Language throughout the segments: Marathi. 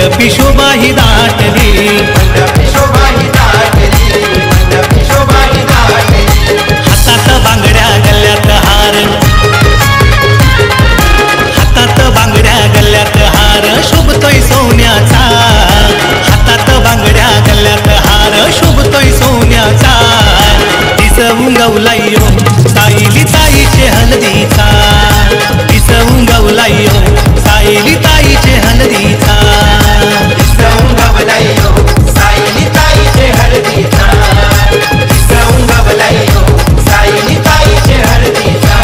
मंडपी शोभा ही दाटली, मंडपी शोभा ही दाटली, मंडपी शोभा ही दाटली. हातात बांगड्या गल्ल्यात हार, हातात बांगड्या गल्ल्यात हार शोभतोय सोन्याचा, हातात बांगड्या गल्ल्यात हार शोभतोय सोन्याचा. दिसवून गवलायो साईली ताईचे हलदीचा, दिसवून गवलायो साईली ताईचे हलदीचा. दिसवून गवलायो साईली ताईचे हळदीचा, दिसवून गवलायो साईली ताईचे हळदीचा.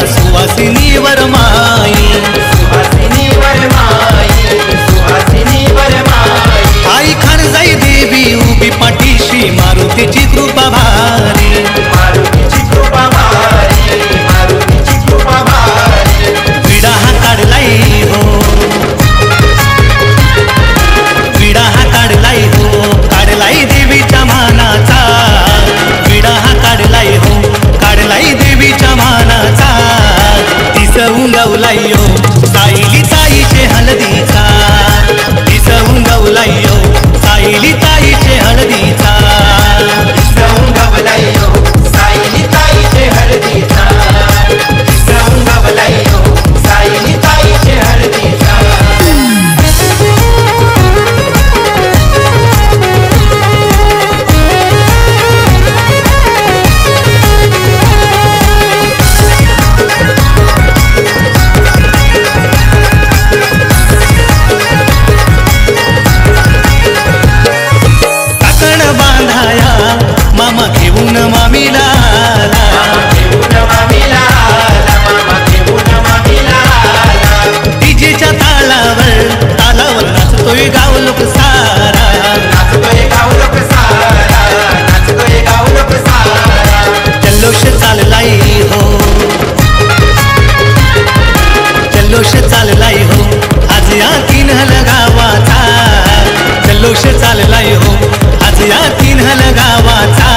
सुहासिनी वरमाई, सुहासिनी वरमाई, सुहासिनी वरमाई. आई खणजाई देवी उभी पाठीशी मारुतीची कृपा भारी, मारुतीची कृपा भारी, मारुतीची कृपा भारी. विडा हा काढलाई हो, विडा हा काढलाई हो, काढलाई देवीच्या मानाचा, विडा हा काढलाई हो, काढलाई देवीच्या मानाचा. दिसवून गवलायो साईली ताईचे हलदीचा, दिसवून गवलायो साईली ताईचे हलदीचा. दिसवून गवलायो साईली ताईचे हळदीचा, दिसवून गवलायो साईली ताईचे हळदीचा. मामा घेऊन मामीला आला, घेऊन मामीला आला, मामा घेऊन मामीला आला. डीजेच्या तालावर तालावर नाचतोय गाव लोक सारा, नाचतोय गाव लोक सारा, नाचतोय गाव लोक सारा. जल्लोष चाललाय हो, जल्लोष चाललाय हो आज या किन्हल गावाचा, जल्लोष चाललाय हो आज या किन्हल गावाचा.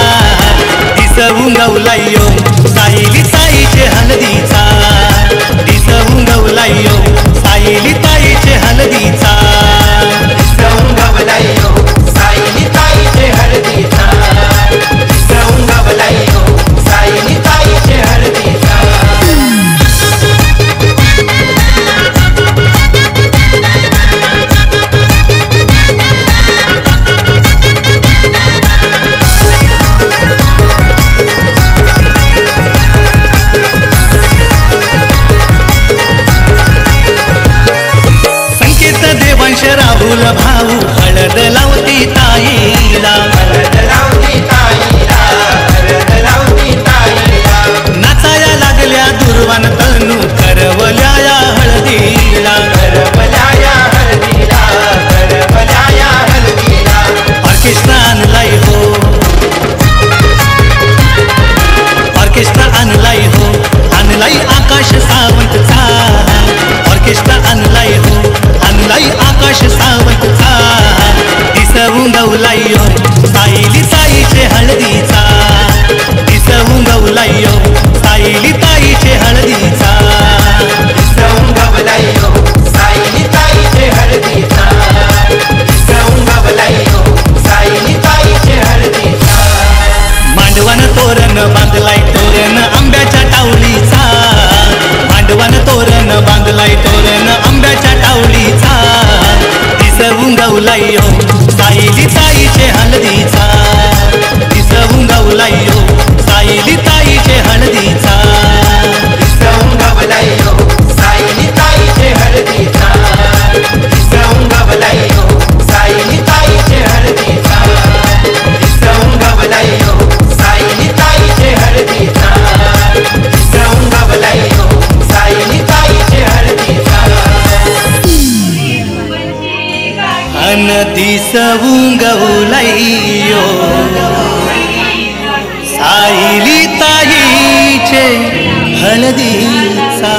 दिसवून गवलायो साईली ताईचे हलदीचा, दिसवून गवलायो साईली ताईचे हलदीचा. दिसवून गवलायो साईली ताईचे हळदीचा, दिसवून गवलायो साईली ताईचे हळदीचा. राहुल भाऊ हळद लावती ताईला, हळद लावती ताईला, हळद लावती ताईला. नाचाया लागल्या दुर्वान तनू करवल्या या हळदीला, करवल्या या हळदीला, करवल्या या हळदीला. ऑर्केस्ट्रा आणलाय हो, ऑर्केस्ट्रा आणलाय हो, आणलाय आकाश सावंतचा, ऑर्केस्ट्रा आणलाय हो, आणलाय आकाश सावंतचा. दिसवून गवलायो साईली ताईचे हळदीचा, दिसवून गवलायो साईली ताईचे हळदीचा. दिसवून गवलायो साईली ताईचे हळदीचा, दिसवून गवलायो साईली ताईचे हळदीचा. मांडवान तोरण बांधलाय तोरण आंब्याच्या टावलीचा, मांडवान तोरण बांधलाय तोरण आंब्याच्या टावलीचा. दिसवून गवलायो साईली ताईचे हळदीचा, दिसवून गवलायो साईली ताईचे हळदीचा. दिसवून गवलायो साईली ताईचे हळदीचा, दिसवून गवलायो साईली ताईचे हळदीचा, दिसवून गवलायो साईली ताईचे हळदीचा, दिसवून गवलायो साईली ताईचे हळदीचा. अन दिसवून गवलायो साईली ताईचे हळदीचा